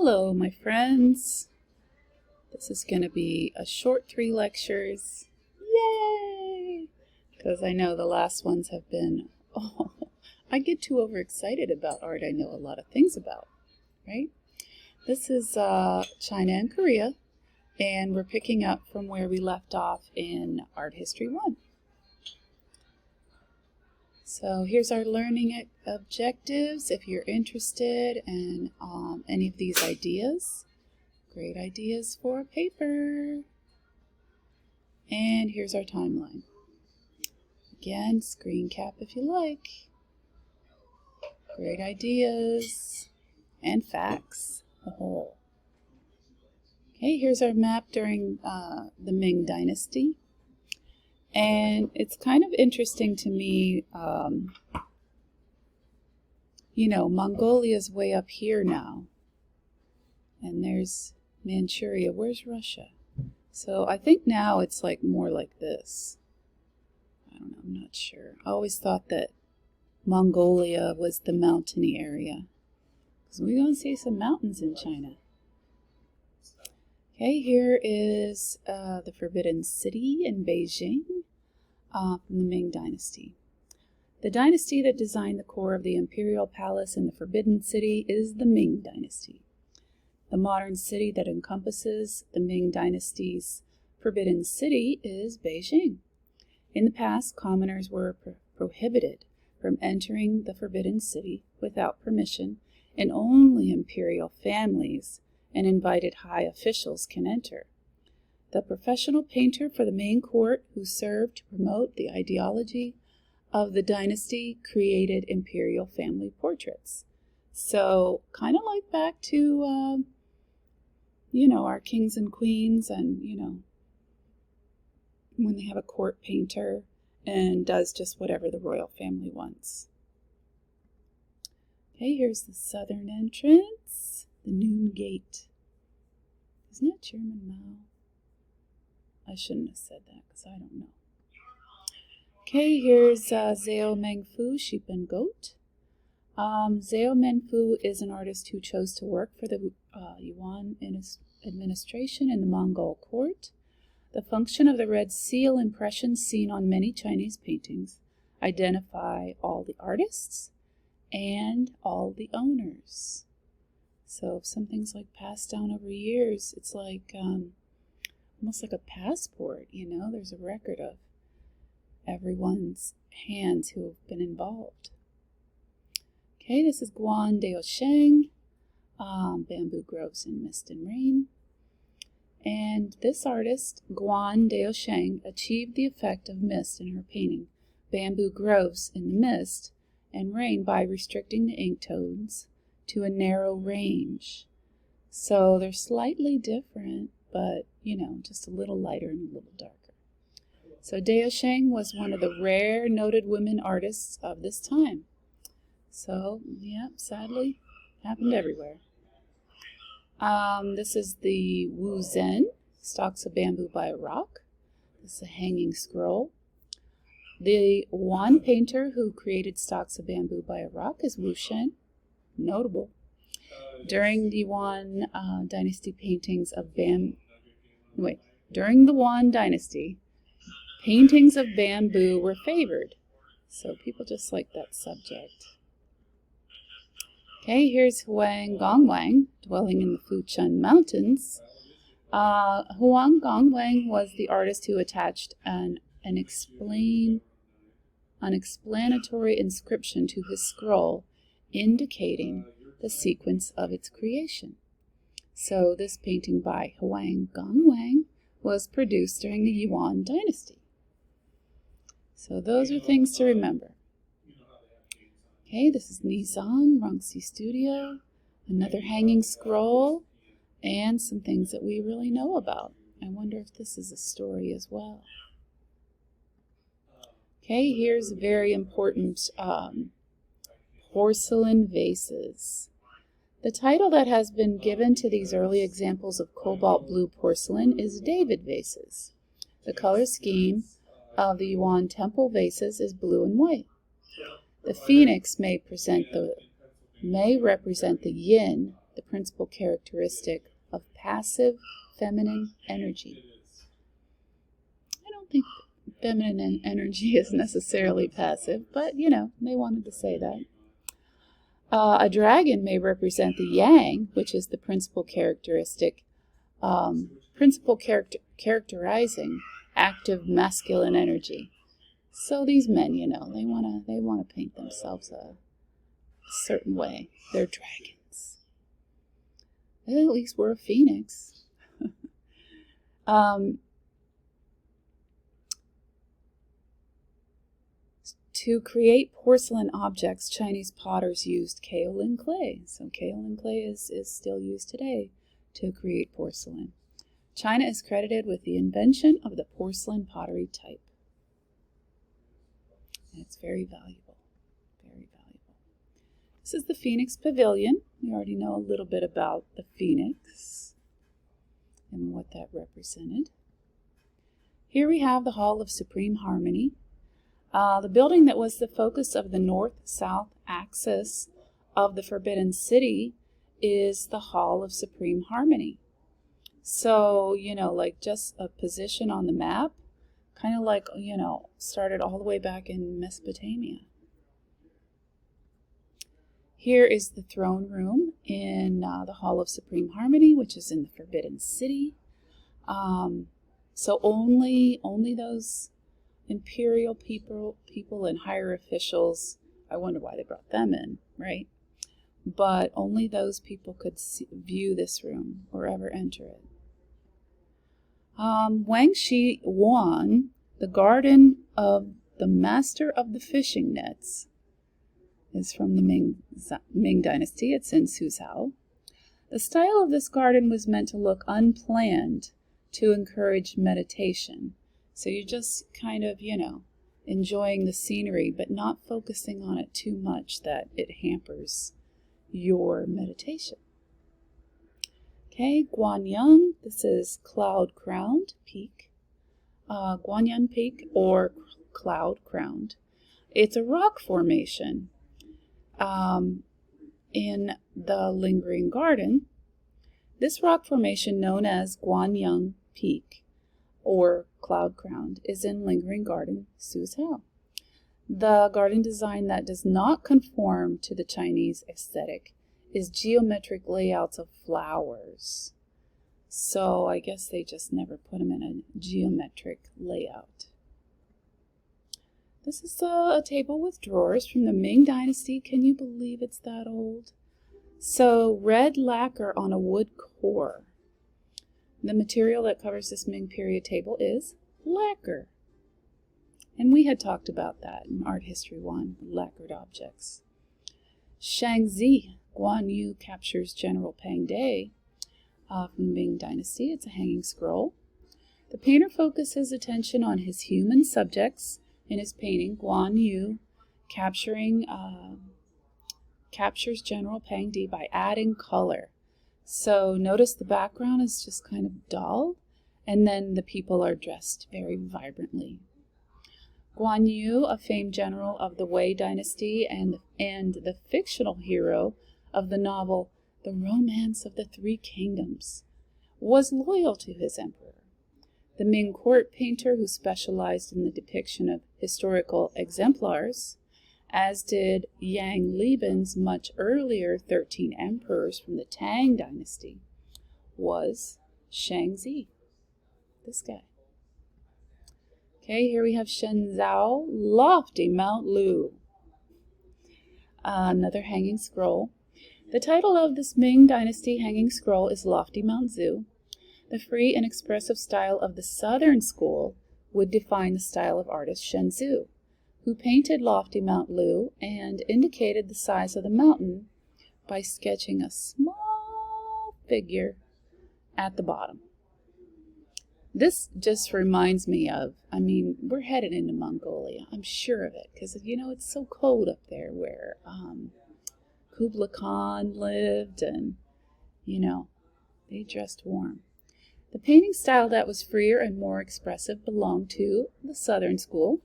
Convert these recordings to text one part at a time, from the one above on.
Hello, my friends. This is going to be a short 3 lectures. Yay! Because I know the last ones have been, I get too overexcited about art I know a lot of things about, right? This is China and Korea, and we're picking up from where we left off in Art History 1. So here's our learning objectives if you're interested in any of these ideas. Great ideas for a paper. And here's our timeline. Again, screen cap if you like. Great ideas and facts, the whole. Okay, here's our map during the Ming Dynasty. And it's kind of interesting to me, Mongolia's way up here now. And there's Manchuria. Where's Russia? So I think now it's more like this. I don't know, I'm not sure. I always thought that Mongolia was the mountainy area. Because we're going to see some mountains in China. Okay, here is the Forbidden City in Beijing from the Ming Dynasty. The dynasty that designed the core of the Imperial Palace in the Forbidden City is the Ming Dynasty. The modern city that encompasses the Ming Dynasty's Forbidden City is Beijing. In the past, commoners were prohibited from entering the Forbidden City without permission, and only imperial families and invited high officials can enter. The professional painter for the Ming court who served to promote the ideology of the dynasty created imperial family portraits. So kind of like back to, our kings and queens and, when they have a court painter and does just whatever the royal family wants. Okay, here's the southern entrance, the Noon Gate. Isn't that Chairman Mao? I shouldn't have said that because I don't know. Okay, here's Zhao Mengfu, Sheep and Goat. Zhao Mengfu is an artist who chose to work for the Yuan administration in the Mongol court. The function of the red seal impressions seen on many Chinese paintings identify all the artists and all the owners. So if something's passed down over years, it's almost like a passport, there's a record of everyone's hands who have been involved. Okay, this is Guan Daosheng, Bamboo Groves in Mist and Rain. And this artist, Guan Daosheng, achieved the effect of mist in her painting, Bamboo Groves in the Mist and Rain, by restricting the ink tones to a narrow range. So they're slightly different, but, just a little lighter and a little darker. So Daosheng was one of the rare noted women artists of this time. So, yeah, sadly, happened everywhere. This is the Wu Zhen, Stalks of Bamboo by a Rock. This is a hanging scroll. The Yuan painter who created Stalks of Bamboo by a Rock is Wu Shen, notable. During the Yuan dynasty, paintings of bamboo were favored. So people just like that subject. Okay, here's Huang Gongwang, dwelling in the Fuchun Mountains. Huang Gongwang was the artist who attached an explanatory inscription to his scroll, indicating the sequence of its creation. So this painting by Huang Gongwang was produced during the Yuan dynasty. So those are things to remember. Okay, this is Nizan, Rongxi Studio, another hanging scroll, and some things that we really know about. I wonder if this is a story as well. Okay, here's very important porcelain vases. The title that has been given to these early examples of cobalt blue porcelain is David vases. The color scheme of the Yuan temple vases is blue and white. The phoenix may represent the yin the principal characteristic of passive feminine energy. I don't think feminine energy is necessarily passive, but they wanted to say that. A dragon may represent the yang, which is the principal characteristic, characterizing active masculine energy. So these men, they want to paint themselves a certain way. They're dragons. At least we're a phoenix. To create porcelain objects, Chinese potters used kaolin clay. So kaolin clay is still used today to create porcelain. China is credited with the invention of the porcelain pottery type. And it's very valuable, very valuable. This is the Phoenix Pavilion. We already know a little bit about the phoenix and what that represented. Here we have the Hall of Supreme Harmony. The building that was the focus of the north-south axis of the Forbidden City is the Hall of Supreme Harmony. So, like just a position on the map, kind of like, started all the way back in Mesopotamia. Here is the throne room in the Hall of Supreme Harmony, which is in the Forbidden City. So only those imperial people and higher officials, I wonder why they brought them in, right? But only those people could view this room or ever enter it. Wang Shi Wan, the garden of the master of the fishing nets, is from the Ming Dynasty. It's in Suzhou. The style of this garden was meant to look unplanned to encourage meditation. So you're just kind of, enjoying the scenery, but not focusing on it too much that it hampers your meditation. Okay, Guanyang, this is cloud-crowned peak. Guanyang Peak, or cloud-crowned. It's a rock formation in the Lingering Garden. This rock formation, known as Guanyang Peak, or cloud-crowned, is in Lingering Garden, Suzhou. The garden design that does not conform to the Chinese aesthetic is geometric layouts of flowers. So I guess they just never put them in a geometric layout. This is a table with drawers from the Ming Dynasty. Can you believe it's that old? So red lacquer on a wood core. The material that covers this Ming period table is lacquer. And we had talked about that in Art History 1, lacquered objects. Shangzi, Guan Yu captures General Pang De from the Ming Dynasty. It's a hanging scroll. The painter focused his attention on his human subjects in his painting. Guan Yu captures General Pang De by adding color. So notice the background is just kind of dull, and then the people are dressed very vibrantly. Guan Yu, a famed general of the Wei Dynasty and the fictional hero of the novel The Romance of the Three Kingdoms, was loyal to his emperor. The Ming court painter, who specialized in the depiction of historical exemplars, as did Yang Liben's much earlier 13 emperors from the Tang Dynasty, was Shangzi, this guy. Okay, here we have Shenzhou, lofty Mount Lu. Another hanging scroll. The title of this Ming Dynasty hanging scroll is Lofty Mount Zu. The free and expressive style of the Southern School would define the style of artist Shenzhou, who painted lofty Mount Lu and indicated the size of the mountain by sketching a small figure at the bottom. This just reminds me of, we're headed into Mongolia, I'm sure of it, because, it's so cold up there where Kublai Khan lived and, they dressed warm. The painting style that was freer and more expressive belonged to the Southern School.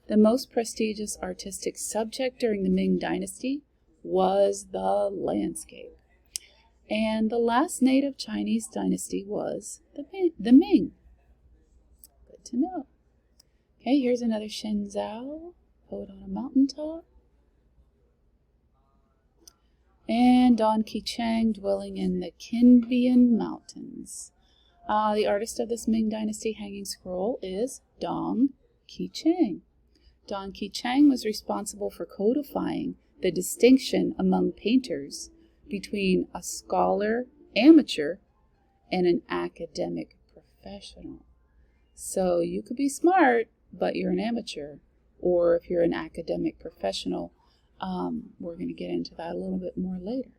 The most prestigious artistic subject during the Ming Dynasty was the landscape. And the last native Chinese dynasty was the Ming. Good to know. Okay, here's another Shen Zhao, poet on a mountaintop. And Don Qichang, dwelling in the Qinbian Mountains. The artist of this Ming Dynasty hanging scroll is Dong Qichang. Dong Qichang was responsible for codifying the distinction among painters between a scholar amateur and an academic professional. So you could be smart, but you're an amateur, or if you're an academic professional, we're going to get into that a little bit more later.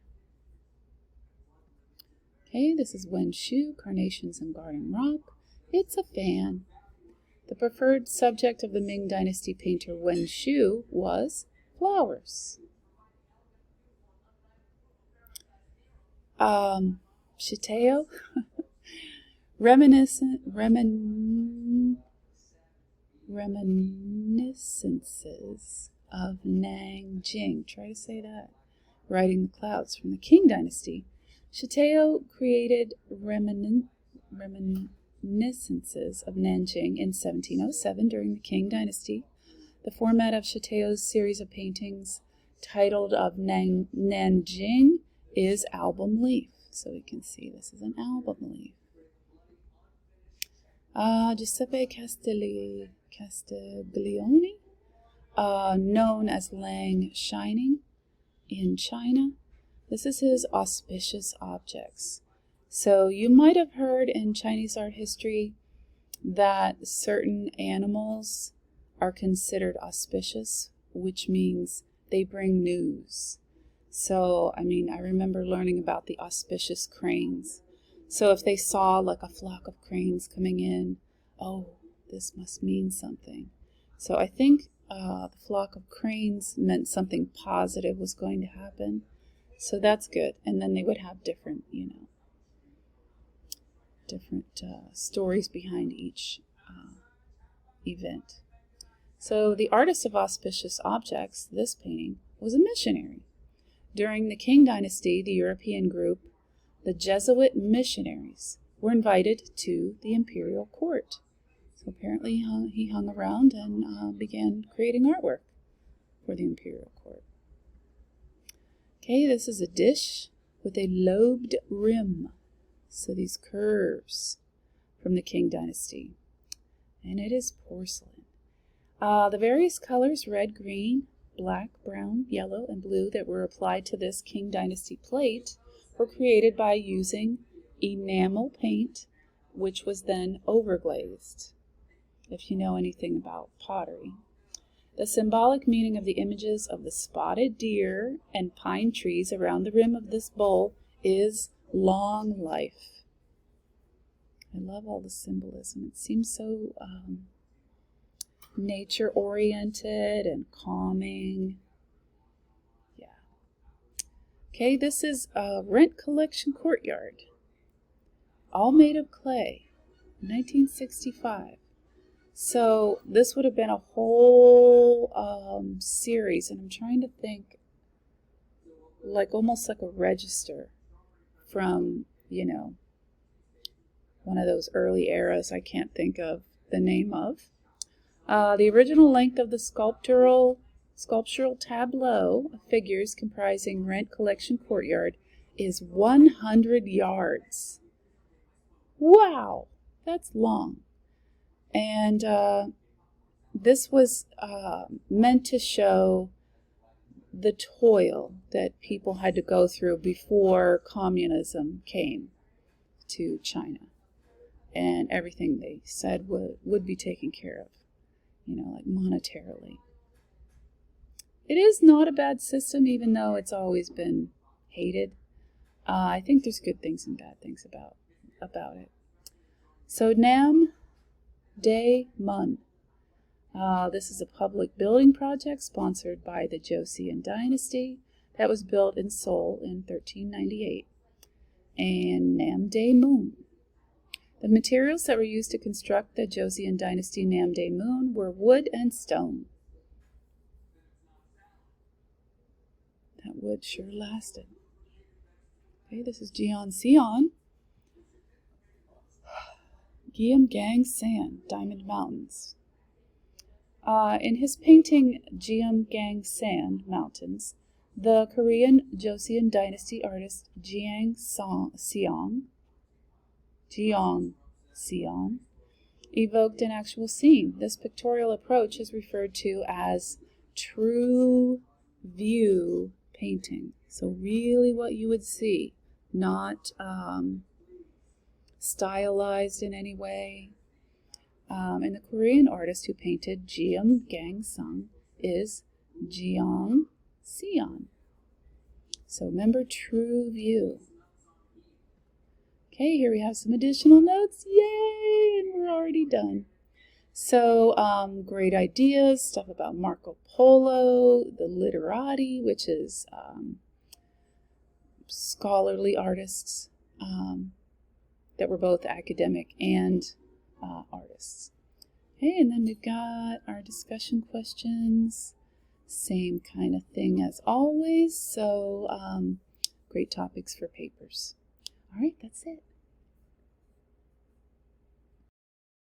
Okay, this is Wen Shu, Carnations and Garden Rock. It's a fan. The preferred subject of the Ming Dynasty painter Wen Shu was flowers. Shitao, reminiscences of Nanjing. Try to say that. Riding the Clouds from the Qing Dynasty. Shitao created reminiscences of Nanjing in 1707 during the Qing Dynasty. The format of Shitao's series of paintings titled of Nanjing is album leaf. So we can see this is an album leaf. Giuseppe Castiglione, known as Lang Shining in China. This is his auspicious objects. So you might have heard in Chinese art history that certain animals are considered auspicious, which means they bring news. So, I remember learning about the auspicious cranes. So if they saw like a flock of cranes coming in, oh, this must mean something. So I think the flock of cranes meant something positive was going to happen. So that's good. And then they would have different stories behind each event. So the artist of auspicious objects, this painting, was a missionary. During the Qing Dynasty, the European group, the Jesuit missionaries, were invited to the imperial court. So apparently he hung around and began creating artwork for the imperial court. Okay, this is a dish with a lobed rim. So these curves from the Qing Dynasty. And it is porcelain. The various colors, red, green, black, brown, yellow, and blue that were applied to this Qing Dynasty plate were created by using enamel paint, which was then overglazed, if you know anything about pottery. The symbolic meaning of the images of the spotted deer and pine trees around the rim of this bowl is long life. I love all the symbolism. It seems so nature-oriented and calming. Yeah. Okay, this is a Rent Collection Courtyard, all made of clay, 1965. So this would have been a whole series, and I'm trying to think, almost like a register from, one of those early eras I can't think of the name of. The original length of the sculptural tableau of figures comprising Rent Collection Courtyard is 100 yards. Wow, that's long. And this was meant to show the toil that people had to go through before communism came to China. And everything they said would be taken care of, like monetarily. It is not a bad system, even though it's always been hated. I think there's good things and bad things about it. So Nam Dae Mun. This is a public building project sponsored by the Joseon Dynasty that was built in Seoul in 1398. And Nam Dae Mun. The materials that were used to construct the Joseon Dynasty Nam Dae Mun were wood and stone. That wood sure lasted. Okay, this is Jian Xian. Guillaume Gang San, Diamond Mountains. In his painting Guillaume Gang San, Mountains, the Korean Joseon Dynasty artist Jiang Seong evoked an actual scene. This pictorial approach is referred to as true view painting. So really what you would see, not stylized in any way. And the Korean artist who painted Guillaume Gang San is Jiang Xian. So remember, true view. Okay, here we have some additional notes. Yay! And we're already done. So great ideas, stuff about Marco Polo, the literati, which is scholarly artists that were both academic and artists. Okay, and then we've got our discussion questions. Same kind of thing as always. So great topics for papers. All right, that's it.